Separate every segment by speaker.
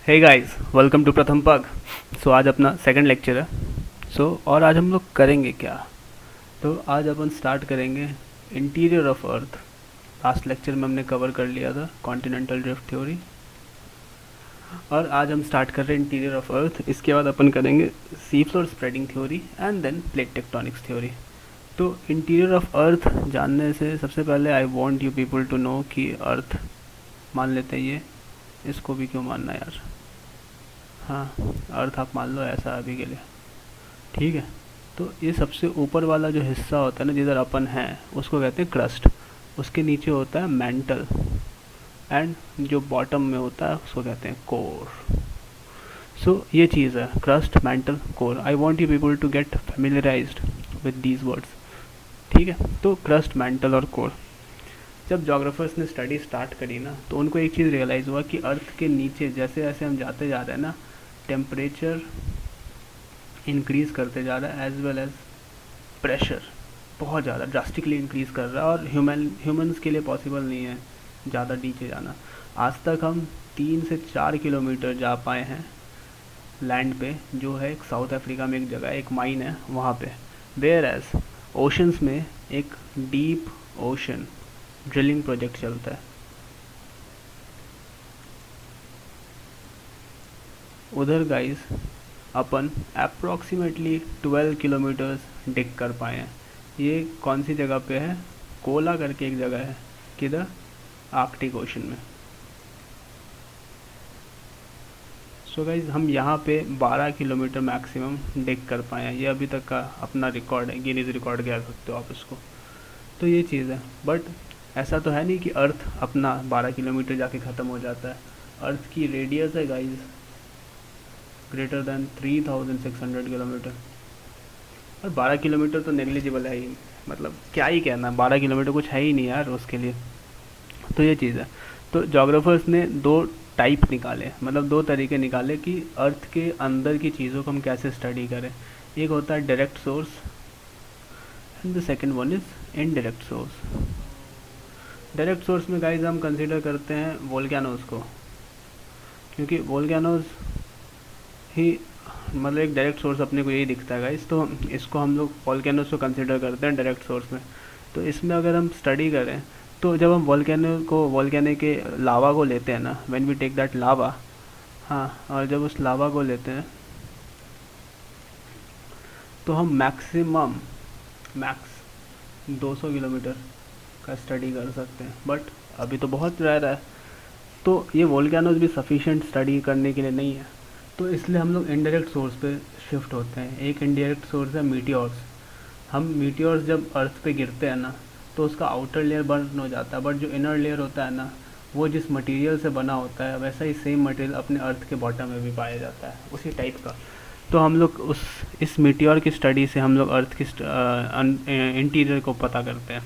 Speaker 1: Hey guys, welcome to प्रथम पग। सो आज अपना सेकंड लेक्चर है। और आज हम लोग करेंगे क्या? तो आज अपन स्टार्ट करेंगे interior of earth. Last lecture में हमने कवर कर लिया था कॉन्टिनेंटल ड्रिफ्ट थ्योरी, और आज हम स्टार्ट कर रहे हैं इंटीरियर ऑफ अर्थ। इसके बाद अपन करेंगे sea floor spreading theory and then plate tectonics theory. तो इंटीरियर ऑफ अर्थ जानने से सबसे पहले I want you people to know कि अर्थ मान लेते हैं ये, इसको भी क्यों मानना यार। हाँ, अर्थ आप मान लो ऐसा अभी के लिए, ठीक है। तो ये सबसे ऊपर वाला जो हिस्सा होता है ना, जिधर अपन हैं, उसको कहते हैं क्रस्ट। उसके नीचे होता है मेंटल, एंड जो बॉटम में होता है उसको कहते हैं कोर। ये चीज़ है crust, mantle, core. I want you people to get familiarised with these words, ठीक है। तो क्रस्ट, मेंटल और कोर, जब जोग्राफर्स ने स्टडी स्टार्ट करी ना, तो उनको एक चीज़ रियलाइज़ हुआ कि अर्थ के नीचे जैसे जैसे हम जाते जा रहे हैं ना, टेम्परेचर इंक्रीज़ करते जा रहा है, एज वेल एज प्रेशर बहुत ज़्यादा ड्रास्टिकली इंक्रीज़ कर रहा है, और ह्यूमंस के लिए पॉसिबल नहीं है ज़्यादा नीचे जाना। आज तक हम 3 से 4 किलोमीटर जा पाए हैं लैंड पे, जो है एक साउथ अफ्रीका में एक जगह, एक माइन है वहाँ पे। वेयर एज ओशंस में एक डीप ओशन ड्रिलिंग प्रोजेक्ट चलता है। उधर गाइस अपन अप्रॉक्सीमेटली 12 किलोमीटर्स डिग कर पाए हैं। ये कौन सी जगह पे है? कोला करके एक जगह है, किधर? आर्कटिक ओशन में। गाइज हम यहाँ पे 12 किलोमीटर मैक्सिमम डिग कर पाए हैं। ये अभी तक का अपना रिकॉर्ड है, गिनीज रिकॉर्ड कह सकते हो आप इसको। तो ये चीज़ है, बट ऐसा तो है नहीं कि अर्थ अपना 12 किलोमीटर जाके ख़त्म हो जाता है। अर्थ की रेडियस है गाइज ग्रेटर दैन 3600 किलोमीटर, और 12 किलोमीटर तो नेग्लिजिबल है ही, मतलब क्या ही कहना, 12 किलोमीटर कुछ है ही नहीं यार उसके लिए। तो ये चीज़ है। तो जोग्राफर्स ने दो टाइप निकाले, मतलब दो तरीके निकाले कि अर्थ के अंदर की चीज़ों को हम कैसे स्टडी करें। एक होता है direct source, and the second one is indirect source. Direct source में गाइज हम कंसिडर करते हैं वोल्केनोज को, क्योंकि वोल्केनोज ही मतलब एक डायरेक्ट सोर्स अपने को यही दिखता है गाइस। तो इसको हम लोग वोल्केनोज को कंसिडर करते हैं डायरेक्ट सोर्स में। तो इसमें अगर हम स्टडी करें, तो जब हम वोल्केनो के लावा को लेते हैं ना, व्हेन वी टेक दैट लावा, हाँ, और जब उस लावा को लेते हैं तो हम मैक्स 200 किलोमीटर का स्टडी कर सकते हैं, बट अभी तो बहुत रेयर है। तो ये वोल्केनोज भी सफिशिएंट स्टडी करने के लिए नहीं है, तो इसलिए हम लोग इनडायरेक्ट सोर्स पे शिफ्ट होते हैं। एक इनडायरेक्ट सोर्स है मीटियोर्स। हम मीटियोर्स जब अर्थ पे गिरते हैं ना, तो उसका आउटर लेयर बर्न हो जाता है, बट जो इनर लेयर होता है ना, वो जिस मटेरियल से बना होता है, वैसा ही सेम मटेरियल अपने अर्थ के बॉटम में भी पाया जाता है, उसी टाइप का। तो हम लोग इस मीटियोर की स्टडी से हम लोग अर्थ की इंटीरियर को पता करते हैं।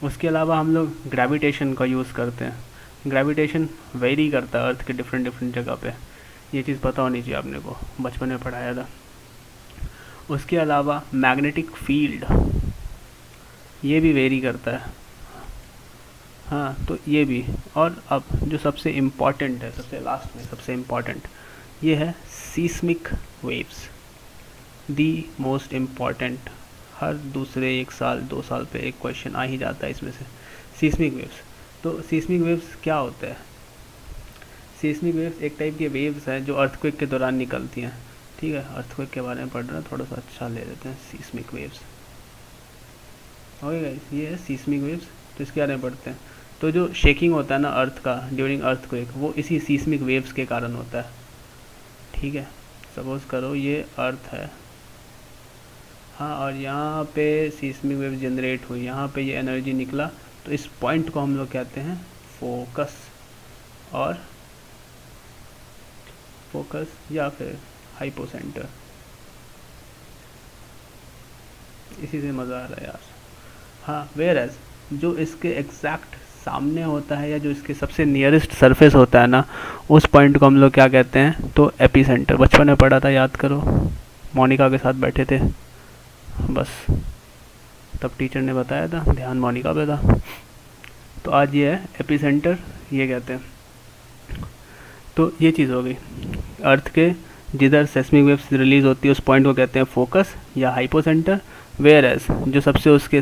Speaker 1: उसके अलावा हम लोग ग्रेविटेशन का यूज़ करते हैं। ग्रेविटेशन वेरी करता है अर्थ के डिफरेंट जगह पे, ये चीज़ पता होनी चाहिए आपने को, बचपन में पढ़ाया था। उसके अलावा मैग्नेटिक फील्ड, ये भी वेरी करता है, हाँ, तो ये भी। और अब जो सबसे इम्पॉर्टेंट है, सबसे लास्ट में सबसे इम्पॉर्टेंट, ये है seismic waves, the most important. हर दूसरे 1 साल 2 साल पे एक क्वेश्चन आ ही जाता है इसमें से, सीस्मिक वेव्स। तो सीस्मिक वेव्स क्या होते हैं? सीस्मिक वेव्स एक टाइप के वेव्स हैं जो अर्थक्वेक के दौरान निकलती हैं, ठीक है। अर्थक्वेक के बारे में पढ़ रहे हैं, थोड़ा सा अच्छा ले लेते हैं सीस्मिक वेव्स। ओके गाइस, ये है सीस्मिक वेव्स। तो इसके बारे में पढ़ते हैं। तो जो शेकिंग होता है ना अर्थ का ड्यूरिंग अर्थक्वेक, वो इसी सीस्मिक वेव्स के कारण होता है, ठीक है। सपोज करो ये अर्थ है, हाँ, और यहाँ पे सीस्मिक वेव जनरेट हुई, यहाँ पे ये एनर्जी निकला, तो इस पॉइंट को हम लोग कहते हैं फोकस, और फोकस या फिर हाइपोसेंटर। इसी से मज़ा आ रहा है यार। हाँ, वेयर एज जो इसके एग्जैक्ट सामने होता है, या जो इसके सबसे नियरेस्ट सरफेस होता है ना, उस पॉइंट को हम लोग क्या कहते हैं? तो एपिसेंटर। बचपन में पढ़ा था, याद करो, मोनिका के साथ बैठे थे बस, तब टीचर ने बताया था, ध्यान मोनिका पे था। तो आज ये है एपिसेंटर, ये कहते हैं। तो ये चीज़ हो गई। अर्थ के जिधर सेस्मिक वेव्स रिलीज होती है उस पॉइंट को कहते हैं फोकस या हाइपोसेंटर, वेयर एज जो सबसे उसके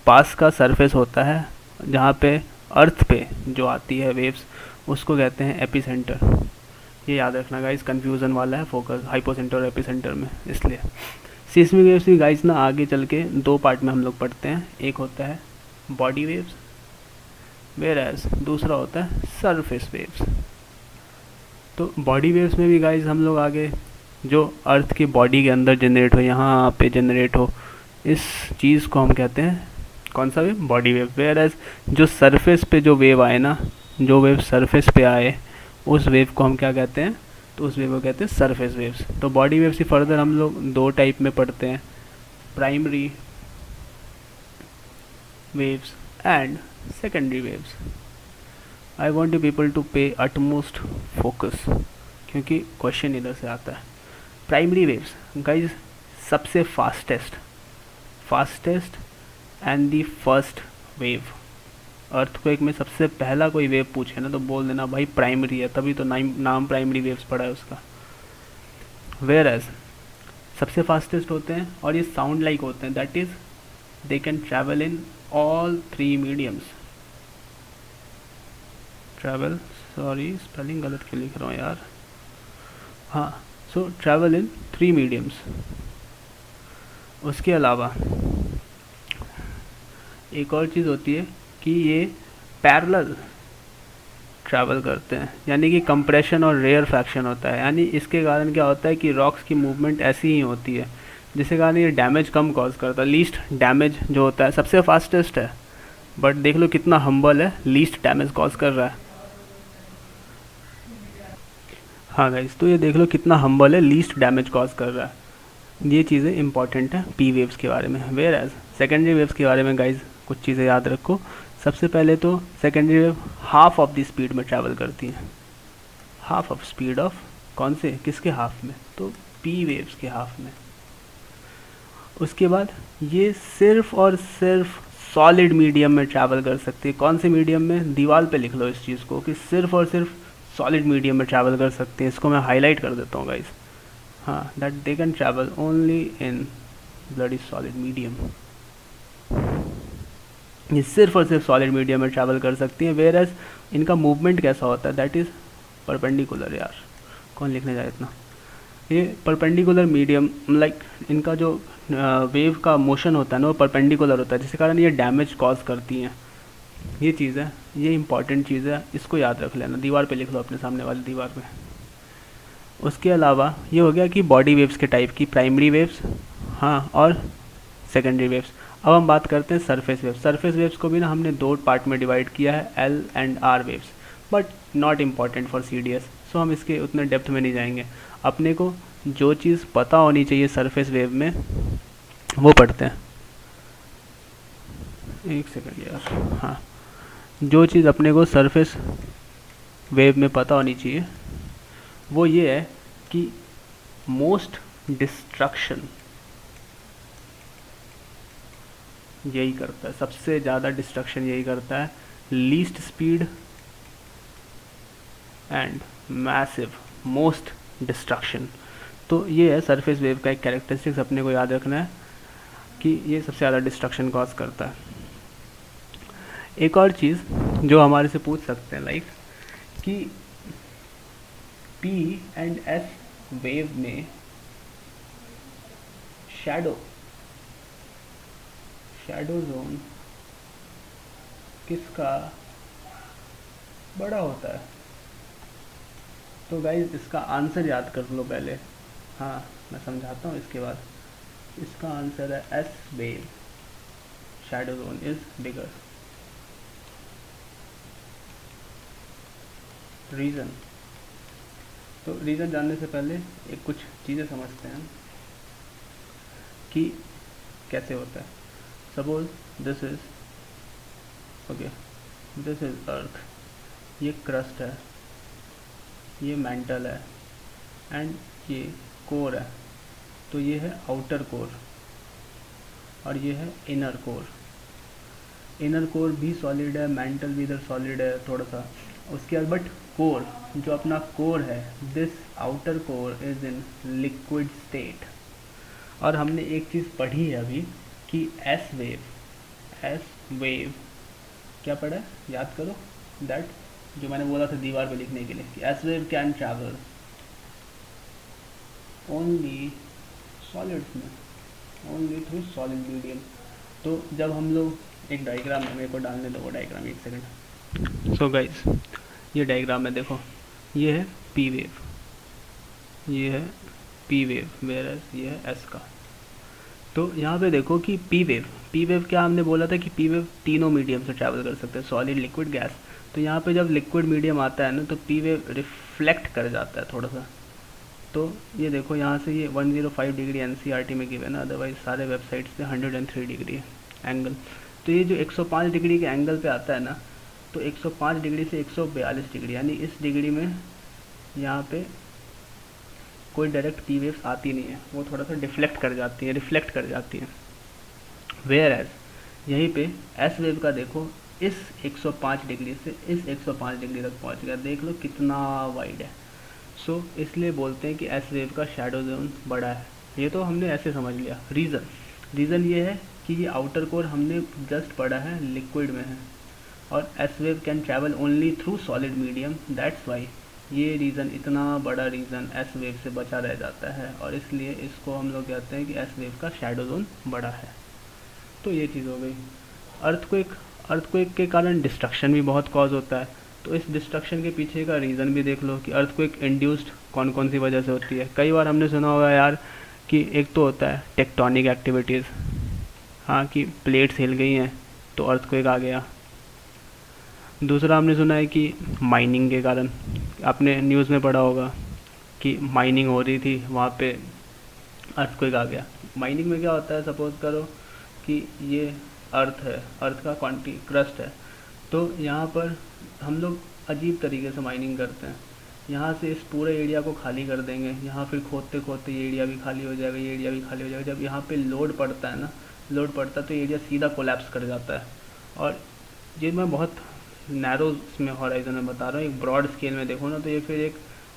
Speaker 1: पास का सरफेस होता है जहाँ पे अर्थ पे जो आती है वेव्स उसको कहते हैं एपिसेंटर। ये याद रखना गाइस, कन्फ्यूज़न वाला है फोकस हाइपोसेंटर और एपिसेंटर में, इसलिए सीस्मिक वेव्स भी गाइस ना आगे चल के दो पार्ट में हम लोग पढ़ते हैं। एक होता है बॉडी वेव्स, वेयर एज दूसरा होता है सरफेस वेव्स। तो बॉडी वेव्स में भी गाइस हम लोग आगे जो अर्थ की बॉडी के अंदर जनरेट हो, यहाँ पे जनरेट हो, इस चीज़ को हम कहते हैं कौन सा wave, body wave. Whereas जो सरफेस पे जो वेव आए ना, जो वेव सरफेस पे आए उस वेव को हम क्या कहते हैं, तो उस वेव को कहते हैं सरफेस वेव्स। तो बॉडी वेव से फर्दर हम लोग दो टाइप में पढ़ते हैं, primary waves and secondary waves. I want you people to pay utmost focus क्योंकि क्वेश्चन इधर से आता है। प्राइमरी वेव्स गाइज सबसे fastest and the first wave. Earthquake में सबसे पहला कोई वेव पूछे ना तो बोल देना भाई प्राइमरी है, तभी तो नाम प्राइमरी वेव्स पड़ा है उसका। वेयर एज सबसे फास्टेस्ट होते हैं और ये साउंड लाइक होते हैं, that is they can travel in all three mediums. Travel, sorry spelling गलत क्यों लिख रहा हूँ यार, हाँ, सो ट्रैवल इन थ्री मीडियम्स। उसके अलावा एक और चीज़ होती है कि ये पैरेलल ट्रैवल करते हैं, यानी कि कंप्रेशन और रेयर फ्रैक्शन होता है। यानी इसके कारण क्या होता है कि रॉक्स की मूवमेंट ऐसी ही होती है जिसके कारण ये डैमेज कम कॉज करता है। लीस्ट डैमेज जो होता है, सबसे फास्टेस्ट है बट देख लो कितना हम्बल है, लीस्ट डैमेज कॉज कर रहा है। हाँ गाइस, तो ये देख लो कितना हम्बल है, लीस्ट डैमेज कॉज कर रहा है। ये चीज़ें इंपॉर्टेंट है पी वेव्स के बारे में। वेयर एज सेकेंडरी वेव्स के बारे में गाइज कुछ चीज़ें याद रखो। सबसे पहले तो secondary wave half of the speed में ट्रैवल करती हैं। हाफ ऑफ स्पीड ऑफ कौन से, किसके हाफ में, तो पी वेव्स के हाफ में। उसके बाद ये सिर्फ और सिर्फ सॉलिड मीडियम में ट्रैवल कर सकती है। कौन से मीडियम में, दीवार पे लिख लो इस चीज़ को कि सिर्फ और सिर्फ सॉलिड मीडियम में ट्रैवल कर सकते हैं। इसको मैं हाईलाइट कर देता हूँ गाइस, हाँ, that they can travel only in bloody solid medium. ये सिर्फ और सिर्फ सॉलिड मीडियम में ट्रैवल कर सकती हैं। वेयर एज इनका मूवमेंट कैसा होता है, दैट इज़ परपेंडिकुलर। यार कौन लिखने जाए इतना, ये परपेंडिकुलर मीडियम, लाइक इनका जो वेव का मोशन होता है ना वो परपेंडिकुलर होता है, जिसके कारण ये डैमेज कॉज करती हैं। ये चीज़ है, ये इंपॉर्टेंट चीज़ है, इसको याद रख लेना, दीवार पे लिख लो अपने सामने वाली दीवार पे। उसके अलावा ये हो गया कि बॉडी वेव्स के टाइप की, प्राइमरी वेव्स, हाँ, और सेकेंडरी वेव्स। अब हम बात करते हैं सरफेस वेव्स। सरफेस वेव्स को भी ना हमने दो पार्ट में डिवाइड किया है, L and R waves, but not important for CDS, so हम इसके उतने डेप्थ में नहीं जाएंगे। अपने को जो चीज़ पता होनी चाहिए सरफेस वेव में वो पढ़ते हैं। एक सेकंड यार, हाँ, जो चीज़ अपने को सरफेस वेव में पता होनी चाहिए वो ये है कि मोस्ट डिस्ट्रक्शन यही करता है, सबसे ज़्यादा डिस्ट्रक्शन यही करता है, least speed and massive most destruction. तो ये है सरफेस वेव का एक कैरेक्टरिस्टिक्स, अपने को याद रखना है कि ये सबसे ज़्यादा डिस्ट्रक्शन कॉज करता है। एक और चीज़ जो हमारे से पूछ सकते हैं, लाइक कि P एंड S वेव में शैडो जोन किसका बड़ा होता है, तो गाइज इसका आंसर याद कर लो पहले, हाँ मैं समझाता हूँ इसके बाद। इसका आंसर है S wave, shadow zone is bigger. Reason, तो रीज़न जानने से पहले एक कुछ चीज़ें समझते हैं कि कैसे होता है। Suppose this is okay, this is earth, ये क्रस्ट है, ये मेंटल है एंड ये कोर है। तो ये है आउटर कोर और ये है इनर कोर। इनर कोर भी सॉलिड है, मेंटल भी इधर सॉलिड है थोड़ा सा। उसके बाद बट कोर, जो अपना कोर है, this outer core is in liquid state. और हमने एक चीज़ पढ़ी है अभी कि एस वेव क्या पढ़ा है, याद करो, दैट जो मैंने बोला था दीवार पे लिखने के लिए कि S wave can travel only solids में, ओनली थ्रू सॉलिड मीडियम। तो जब हम लोग एक डायग्राम है, मेरे को डालने दो वो डायग्राम एक सेकंड। सो गाइस, ये डायग्राम है, देखो ये है पी वेव, ये है पी वेव, वेयर ये है एस का। तो यहाँ पे देखो कि पी वेव क्या हमने बोला था कि पी वेव तीनों मीडियम से ट्रैवल कर सकते हैं, सॉलिड, लिक्विड, गैस। तो यहाँ पे जब लिक्विड मीडियम आता है ना तो पी वेव रिफ्लेक्ट कर जाता है थोड़ा सा। तो ये देखो यहाँ से ये 105 डिग्री एनसीईआरटी में गिवन है, अदरवाइज सारे वेबसाइट्स पे 103 डिग्री है एंगल। तो ये जो 105 डिग्री के एंगल पे आता है ना, तो 105 डिग्री से 142 डिग्री, यानी इस डिग्री में यहाँ पे कोई डायरेक्ट पी वेव्स आती नहीं है, वो थोड़ा सा डिफ्लेक्ट कर जाती है, रिफ्लेक्ट कर जाती है। वेयर एज यहीं पे एस वेव का देखो, इस 105 डिग्री से इस 105 डिग्री तक पहुंच गया, देख लो कितना वाइड है। सो इसलिए बोलते हैं कि एस वेव का शैडो जोन बड़ा है। ये तो हमने ऐसे समझ लिया। रीज़न ये है कि ये आउटर कोर हमने जस्ट पढ़ा है लिक्विड में है, और S wave can travel only through solid medium, that's why ये रीज़न, इतना बड़ा रीज़न एस वेव से बचा रह जाता है, और इसलिए इसको हम लोग कहते हैं कि एस वेव का शैडो जोन बड़ा है। तो ये चीज़ हो गई। अर्थक्वेक के कारण डिस्ट्रक्शन भी बहुत कॉज होता है। तो इस डिस्ट्रक्शन के पीछे का रीज़न भी देख लो कि अर्थक्वेक इंड्यूस्ड कौन कौन सी वजह से होती है। कई बार हमने सुना होगा यार कि एक तो होता है टेक्टोनिक एक्टिविटीज़, हाँ कि प्लेट्स हिल गई हैं तो अर्थक्वेक आ गया। दूसरा हमने सुना है कि माइनिंग के कारण, आपने न्यूज़ में पढ़ा होगा कि माइनिंग हो रही थी वहाँ पे अर्थक्वेक आ गया। माइनिंग में क्या होता है, सपोज करो कि ये अर्थ है, अर्थ का क्वांटी क्रस्ट है, तो यहाँ पर हम लोग अजीब तरीके से माइनिंग करते हैं। यहाँ से इस पूरे एरिया को खाली कर देंगे, यहाँ फिर खोदते खोदते ये एरिया भी खाली हो जाएगा, ये एरिया भी खाली हो जाएगा। जब यहाँ पे लोड पड़ता है ना, लोड पड़ता है तो एरिया सीधा कोलैप्स कर जाता है। और ये मैं बहुत नैरो में हॉराइजन में बता रहा हूँ, एक ब्रॉड स्केल में देखो ना तो ये फिर एक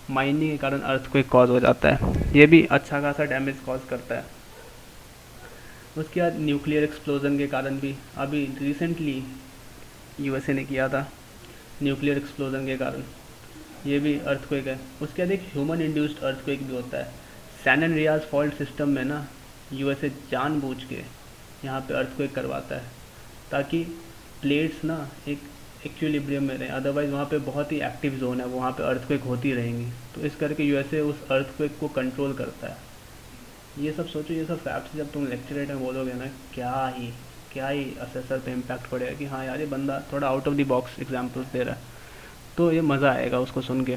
Speaker 1: माइनिंग के कारण अर्थक्वेक कॉज हो जाता है, ये भी अच्छा खासा डैमेज कॉज करता है। उसके बाद न्यूक्लियर एक्सप्लोजन के कारण भी, अभी रिसेंटली यूएसए ने किया था न्यूक्लियर एक्सप्लोजन के कारण, ये भी अर्थक्वेक है। उसके बाद एक ह्यूमन इंड्यूस्ड अर्थक्वेक भी होता है। सैन एंड्रियास फॉल्ट सिस्टम में ना यूएसए जानबूझ के यहाँ पे अर्थक्वेक करवाता है ताकि प्लेट्स ना एक इक्विलिब्रियम में रहें, अदरवाइज़ वहाँ पे बहुत ही एक्टिव जोन है, वहाँ पे अर्थक्वेक होती रहेंगी। तो इस करके यूएसए उस अर्थक्वेक को कंट्रोल करता है। ये सब सोचो, ये सब फैक्ट्स जब तुम लेक्चरेट में बोलोगे ना, क्या ही असेसर पे इम्पैक्ट पड़ेगा कि हाँ यार ये बंदा थोड़ा out of the box examples दे रहा है, तो ये मज़ा आएगा उसको सुन के।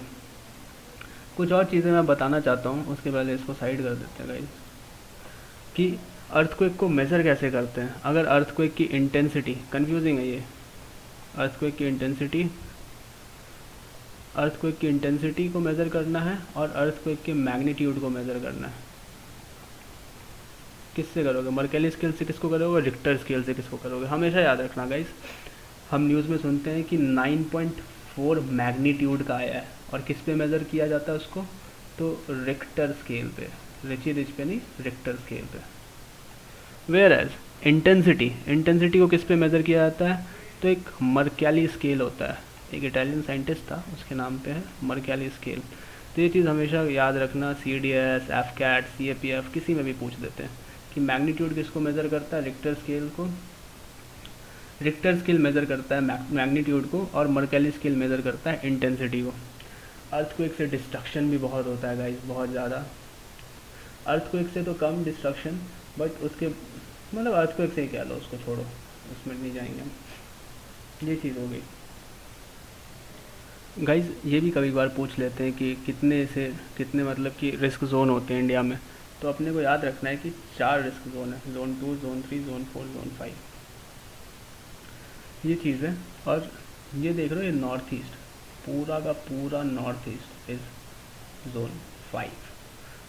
Speaker 1: कुछ और चीज़ें मैं बताना चाहता हूँ, उसके पहले इसको साइड कर देते हैं गाइस, कि अर्थक्वेक को मेज़र कैसे करते हैं। अगर अर्थक्वेक की इंटेंसिटी, कन्फ्यूजिंग है ये, अर्थक्वेक की इंटेंसिटी को मेज़र करना है और अर्थक्वेक के मैग्नीट्यूड को मेज़र करना है। किससे करोगे, मर्केली स्केल से किसको करोगे, रिक्टर स्केल से किसको करोगे। हमेशा याद रखना गाइस, हम न्यूज़ में सुनते हैं कि 9.4 मैग्नीट्यूड का आया है, और किस पे मेज़र किया जाता है उसको, तो रिक्टर स्केल पे, रिच पे नहीं, रिक्टर स्केल पे। वेयर एज इंटेंसिटी को किस पे मेज़र किया जाता है, तो एक मर्केली स्केल होता है, एक इटालियन साइंटिस्ट था, उसके नाम पे है मर्केली स्केल। तो ये चीज़ हमेशा याद रखना, CDS, FCAT, CAPF किसी में भी पूछ देते हैं कि मैग्नीट्यूड किसको मेज़र करता है, रिक्टर स्केल मेज़र करता है मैग्नीट्यूड को, और मर्केली स्केल मेज़र करता है इंटेंसिटी को। अर्थक्वेक से डिस्ट्रक्शन भी बहुत होता है गाइस, बहुत ज़्यादा। अर्थक्वेक से तो कम डिस्ट्रक्शन, बट उसके मतलब अर्थक्वेक से ही कह लो, उसको छोड़ो, उसमें नहीं जाएंगे हम। ये चीज़ हो गई गाइस। ये भी कभी बार पूछ लेते हैं कि कितने मतलब कि रिस्क जोन होते हैं इंडिया में, तो अपने को याद रखना है कि 4 रिस्क जोन है, जोन 2, जोन 3, जोन 4, जोन 5, ये चीज़ है। और ये देख रहे हो, ये नॉर्थ ईस्ट, पूरा का पूरा north east is zone 5।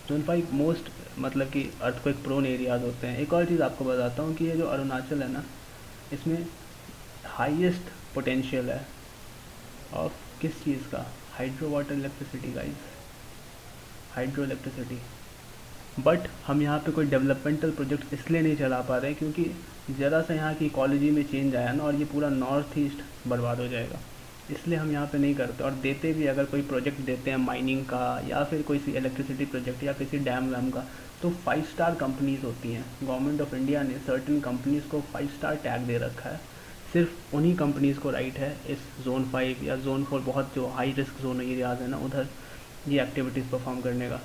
Speaker 1: Zone 5 most मतलब कि अर्थक्वेक प्रोन एरियाज होते हैं। एक और चीज़ आपको बताता हूँ कि ये जो अरुणाचल है ना, इसमें हाईएस्ट पोटेंशियल है ऑफ किस चीज़ का, hydro water electricity guys, hydro electricity. But हम यहाँ पे कोई डेवलपमेंटल प्रोजेक्ट इसलिए नहीं चला पा रहे क्योंकि ज़रा सा यहाँ की इकोलॉजी में चेंज आया ना और ये पूरा नॉर्थ ईस्ट बर्बाद हो जाएगा, इसलिए हम यहाँ पे नहीं करते। और देते भी, अगर कोई प्रोजेक्ट देते हैं माइनिंग का या फिर कोई सी इलेक्ट्रिसिटी प्रोजेक्ट या किसी डैम वैम का, तो 5 स्टार कंपनीज़ होती हैं। गवर्नमेंट ऑफ इंडिया ने सर्टेन कंपनीज़ को 5 स्टार टैग दे रखा है। सिर्फ उन्हीं कंपनीज़ को राइट है इस जोन 5 या जोन 4 बहुत जो हाई रिस्क जोन एरियाज़ है ना उधर ये एक्टिविटीज़ परफॉर्म करने का।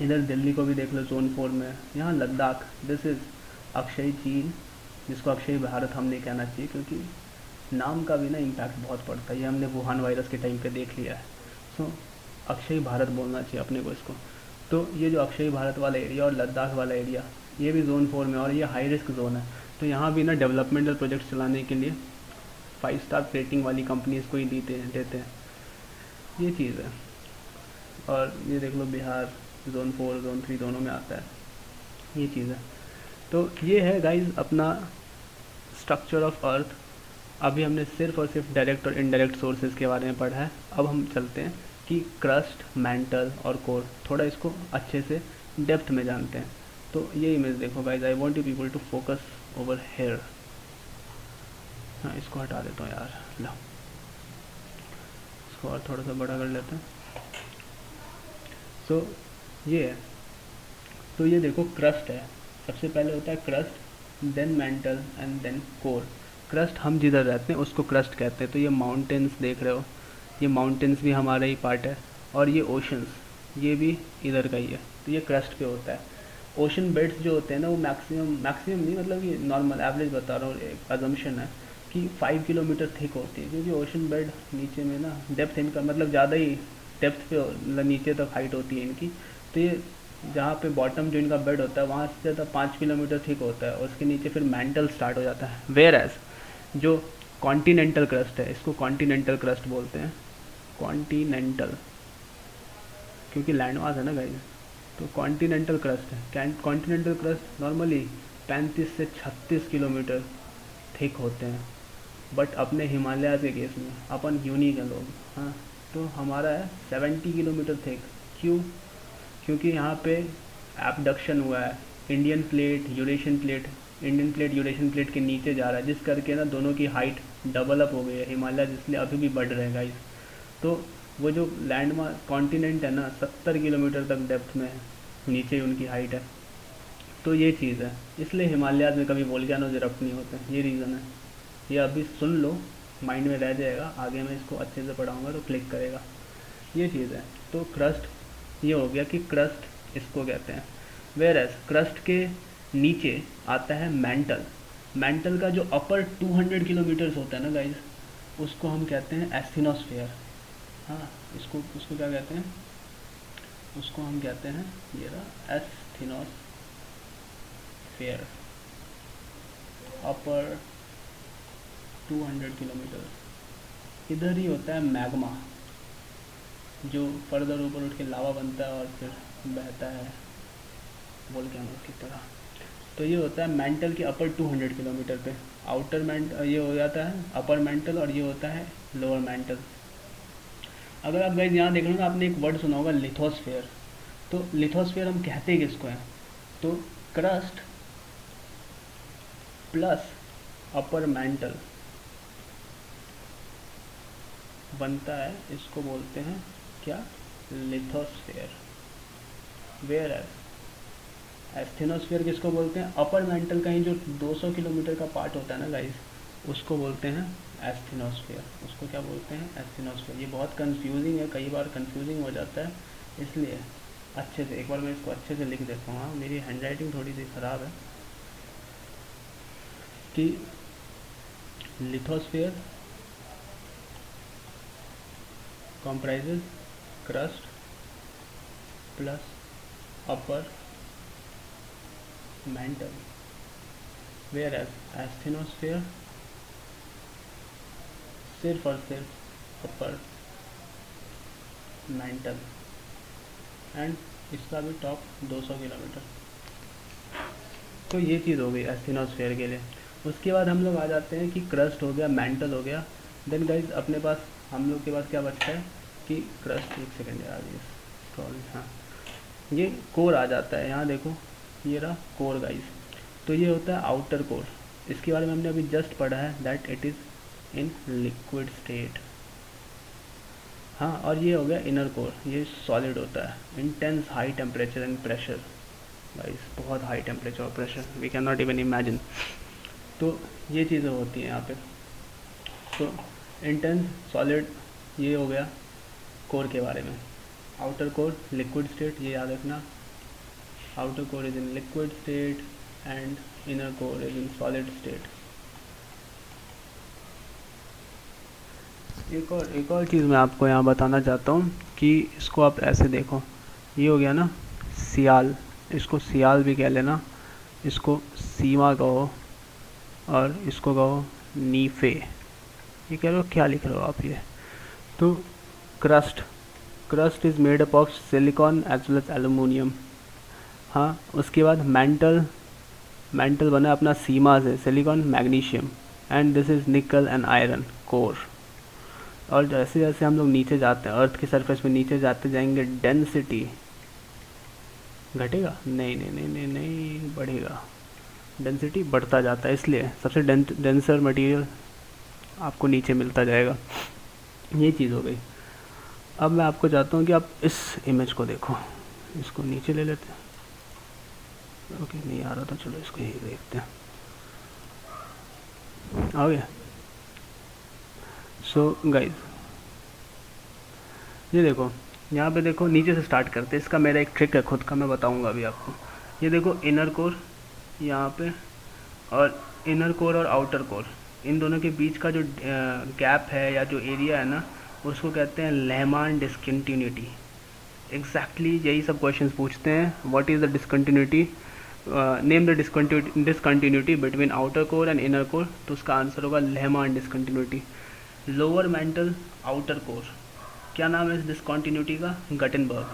Speaker 1: इधर दिल्ली को भी देख लो जोन 4 में, यहाँ लद्दाख, दिस इज़ अक्षय चीन, जिसको अक्षय भारत हम नहीं कहना चाहिए क्योंकि नाम का भी ना इम्पैक्ट बहुत पड़ता है, ये हमने वुहान वायरस के टाइम पे देख लिया है। सो अक्षय भारत बोलना चाहिए अपने को इसको। तो ये जो अक्षय भारत वाला एरिया और लद्दाख वाला एरिया ये भी जोन 4 में और ये हाई रिस्क जोन है, तो यहाँ भी ना डेवलपमेंटल प्रोजेक्ट चलाने के लिए 5 स्टार रेटिंग वाली कंपनीज़ को ही देते हैं, ये चीज़ है। और ये देख लो बिहार जोन 4 जोन 3 दोनों में आता है, ये चीज़ है। तो ये है गाइज अपना स्ट्रक्चर ऑफ अर्थ। अभी हमने सिर्फ और सिर्फ डायरेक्ट और इनडायरेक्ट सोर्सेज के बारे में पढ़ा है। अब हम चलते हैं कि क्रस्ट, मैंटल और कोर, थोड़ा इसको अच्छे से डेप्थ में जानते हैं। तो ये इमेज देखो guys, I want you people to focus over here. हाँ, इसको हटा देता हूँ यार, लो इसको और थोड़ा सा बड़ा कर लेते हैं। सो ये है, तो ये देखो क्रस्ट है, सबसे पहले होता है crust, then mantle and then core. Crust हम जिधर रहते हैं उसको क्रस्ट कहते हैं। तो ये माउंटेन्स देख रहे हो, ये माउंटेन्स भी हमारा ही पार्ट है, और ये ओशंस ये भी इधर का ही है, तो ये क्रस्ट पे होता है। ओशन बेड्स जो होते हैं ना वो मैक्सिमम नहीं, मतलब ये नॉर्मल एवरेज बता रहा हूँ, एक अजम्पशन है कि 5 किलोमीटर थिक होती है, क्योंकि ओशन बेड नीचे में ना डेप्थ इनका मतलब ज़्यादा ही डेप्थ पे मतलब नीचे तक हाइट होती है इनकी। तो ये जहाँ पे बॉटम जो इनका बेड होता है वहाँ से ज़्यादा 5 किलोमीटर थिक होता है, और उसके नीचे फिर मेंटल स्टार्ट हो जाता है। वेयर एज जो कॉन्टिनेंटल क्रस्ट है, इसको कॉन्टिनेंटल क्रस्ट बोलते हैं, कॉन्टिनेंटल, क्योंकि लैंड मास है ना गाइस, तो कॉन्टिनेंटल क्रस्ट है। कॉन्टिनेंटल क्रस्ट नॉर्मली 35 से 36 किलोमीटर थिक होते हैं, बट अपने हिमालय के केस में अपन यूनिक हैं लोग, हाँ, तो हमारा है 70 किलोमीटर थिक। क्यों? क्योंकि यहाँ पे एबडक्शन हुआ है, इंडियन प्लेट यूरेशियन प्लेट के नीचे जा रहा है, जिस करके ना दोनों की हाइट डबल अप हो गई है, हिमालय इसलिए अभी भी बढ़ रहे हैं गाइस। तो वो जो लैंड कॉन्टिनेंट है ना 70 किलोमीटर तक डेप्थ में है, नीचे उनकी हाइट है। तो ये चीज़ है, इसलिए हिमालय में कभी वोल्केनोज इरप्ट नहीं होते, ये रीज़न है। ये अभी सुन लो, माइंड में रह जाएगा, आगे मैं इसको अच्छे से पढ़ाऊँगा तो क्लिक करेगा, ये चीज़ है। तो क्रस्ट ये हो गया कि क्रस्ट इसको कहते हैं। वेयर एज क्रस्ट के नीचे आता है मेंटल। मेंटल का जो अपर 200 किलोमीटर्स होता है ना गाइज, उसको हम कहते हैं एस्थेनोस्फेयर। हाँ, उसको क्या कहते हैं, उसको हम कहते हैं ये रहा एस्थेनोस्फेयर, अपर 200 किलोमीटर। इधर ही होता है मैग्मा, जो फर्दर ऊपर उठ के लावा बनता है और फिर बहता है वोल्केनो की तरह। तो ये होता है मेंटल के अपर 200 किलोमीटर पे। आउटर ये हो जाता है अपर मेंटल, और ये होता है लोअर मेंटल। अगर आप गाइस यहाँ देख रहे हो ना, आपने एक वर्ड सुना होगा लिथोस्फेयर। तो लिथोस्फेयर हम कहते किसको हैं, तो क्रस्ट प्लस अपर मेंटल बनता है, इसको बोलते हैं क्या, लिथोस्फेयर। वेयर एस्थेनोस्फेयर किसको बोलते हैं, अपर मेंटल का ही जो 200 किलोमीटर का पार्ट होता है ना गाइस, उसको बोलते हैं एस्थेनोस्फेयर। उसको क्या बोलते हैं, एस्थेनोस्फेयर। ये बहुत कंफ्यूजिंग है, कई बार कंफ्यूजिंग हो जाता है, इसलिए अच्छे से एक बार मैं इसको अच्छे से लिख देता हूँ। हाँ, मेरी हैंडराइटिंग थोड़ी सी ख़राब है। कि lithosphere comprises crust plus upper mantle, whereas asthenosphere सिर्फ और सिर्फ अपर मेंटल, एंड इसका भी टॉप 200 किलोमीटर। तो ये चीज़ हो गई एस्थेनोस्फेयर के लिए। उसके बाद हम लोग आ जाते हैं कि क्रस्ट हो गया, मेंटल हो गया, देन गाइज अपने पास हम लोग के पास क्या बचता है, कि क्रस्ट, एक सेकेंड यार, ये सॉरी, हाँ, ये कोर आ जाता है, यहाँ देखो ये रहा कोर गाइस। तो ये होता है आउटर कोर, इसके बारे में हमने अभी जस्ट पढ़ा है that it is in liquid state. हाँ, और ये हो गया इनर कोर, ये सॉलिड होता है, intense high temperature and pressure guys, बहुत हाई टेम्परेचर और pressure, we can not even imagine. तो ये चीज़ें होती हैं यहाँ पे। तो इंटेंस सॉलिड, ये हो गया कोर के बारे में। आउटर कोर लिक्विड स्टेट, ये याद रखना, outer core is in liquid state and inner core is in solid state. एक और चीज़ मैं आपको यहाँ बताना चाहता हूँ कि इसको आप ऐसे देखो, ये हो गया ना सियाल, इसको सियाल भी कह लेना, इसको सीमा कहो, और इसको कहो नीफे। ये कह रहे हो क्या लिख रहे हो आप ये? तो crust is made up of silicon as well as aluminium. हाँ, उसके बाद मेंटल बना अपना सीमा से, silicon magnesium, and this is nickel and iron core. और जैसे जैसे हम लोग नीचे जाते हैं, अर्थ के सरफेस में नीचे जाते जाएंगे, डेंसिटी घटेगा? नहीं, बढ़ेगा, डेंसिटी बढ़ता जाता है, इसलिए सबसे डेंसर मटेरियल आपको नीचे मिलता जाएगा। ये चीज़ हो गई। अब मैं आपको चाहता हूँ कि आप इस इमेज को देखो, इसको नीचे ले लेते हैं। ओके, नहीं आ रहा था, चलो इसको यही देखते हैं। आ गया? सो गाइज, ये देखो, यहाँ पे देखो, नीचे से स्टार्ट करते हैं। इसका मेरा एक ट्रिक है खुद का, मैं बताऊँगा अभी आपको। ये देखो इनर कोर यहाँ पे, और इनर कोर और आउटर कोर, इन दोनों के बीच का जो गैप है या जो एरिया है ना, उसको कहते हैं लेहमान डिसकंटिन्यूटी। एग्जैक्टली यही सब क्वेश्चंस पूछते हैं, what is the discontinuity, name the discontinuity between outer core and inner core. तो उसका आंसर होगा Lehmann discontinuity. Lower mantle outer core, क्या नाम है इस डिसकंटिन्यूटी का? Gutenberg.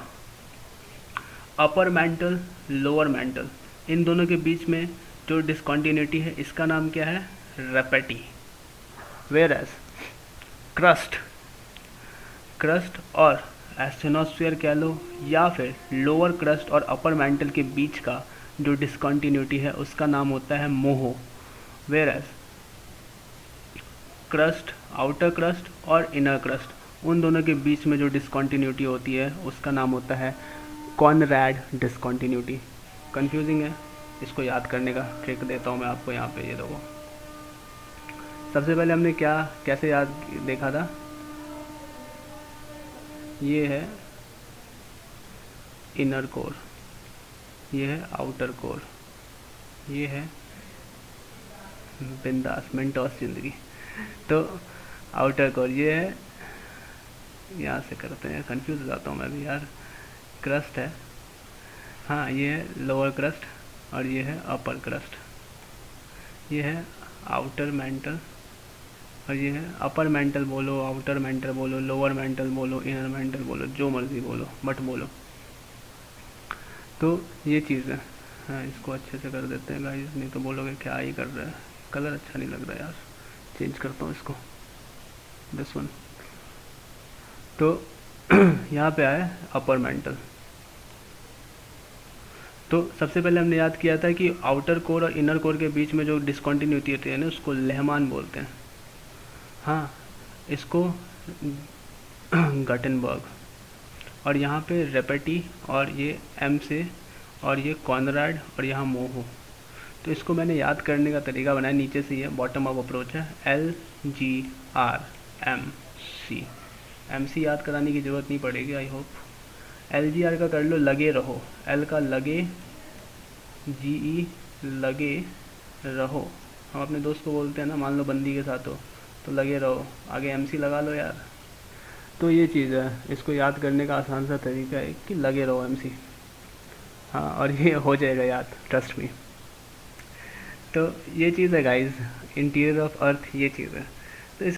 Speaker 1: Upper mantle lower mantle, इन दोनों के बीच में जो डिसकंटिन्यूटी है, इसका नाम क्या है? रेपेटी। वेयर एज क्रस्ट और एस्टेनोस्फीयर कह लो, या फिर लोअर क्रस्ट और अपर मेंटल के बीच का जो डिसकंटिन्यूटी है, उसका नाम होता है Moho. Whereas crust, outer crust और इनर क्रस्ट, उन दोनों के बीच में जो डिसकंटिन्यूटी होती है, उसका नाम होता है कॉनरैड डिसकंटिन्यूटी। कंफ्यूजिंग है, इसको याद करने का ट्रिक देता हूँ मैं आपको। यहाँ पे ये देखो, सबसे पहले हमने कैसे याद देखा था, ये है इनर कोर, ये है आउटर कोर, ये है बिंदास मिंटोस जिंदगी। तो आउटर कोर ये है, यहाँ से करते हैं, कंफ्यूज हो जाता हूँ मैं भी यार। क्रस्ट है, हाँ, ये है लोअर क्रस्ट और ये है अपर क्रस्ट। ये है आउटर मेंटल और ये है अपर मेंटल बोलो, आउटर मेंटल बोलो, लोअर मेंटल बोलो, इनर मेंटल बोलो, जो मर्जी बोलो, बट बोलो। तो ये चीज़ है। हाँ, इसको अच्छे से कर देते हैं गाइस, नहीं तो बोलोगे क्या ही कर रहा है, कलर अच्छा नहीं लग रहा यार, चेंज करता हूँ इसको, दिस वन। तो यहाँ पे आया अपर मेंटल। तो सबसे पहले हमने याद किया था कि आउटर कोर और इनर कोर के बीच में जो डिसकंटिन्यूटी होती है ना, उसको लेहमान बोलते हैं। हाँ, इसको गटेनबर्ग, और यहाँ पे रेपेटी, और ये एम से, और ये कॉनराड, और यहाँ मोहो। तो इसको मैंने याद करने का तरीका बनाया, नीचे से ये बॉटम अप अप्रोच है, LGR MC याद कराने की ज़रूरत नहीं पड़ेगी, आई होप। LGR का कर लो लगे रहो, L का लगे, GE लगे रहो। हम अपने दोस्त को बोलते हैं ना, मान लो बंदी के साथ हो तो लगे रहो, आगे MC लगा लो यार। तो ये चीज़ है, इसको याद करने का आसान सा तरीका है कि लगे रहो MC। हाँ, और ये हो जाएगा याद, ट्रस्ट मी। तो ये चीज़ है गाइस, इंटीरियर ऑफ अर्थ, ये चीज़ है।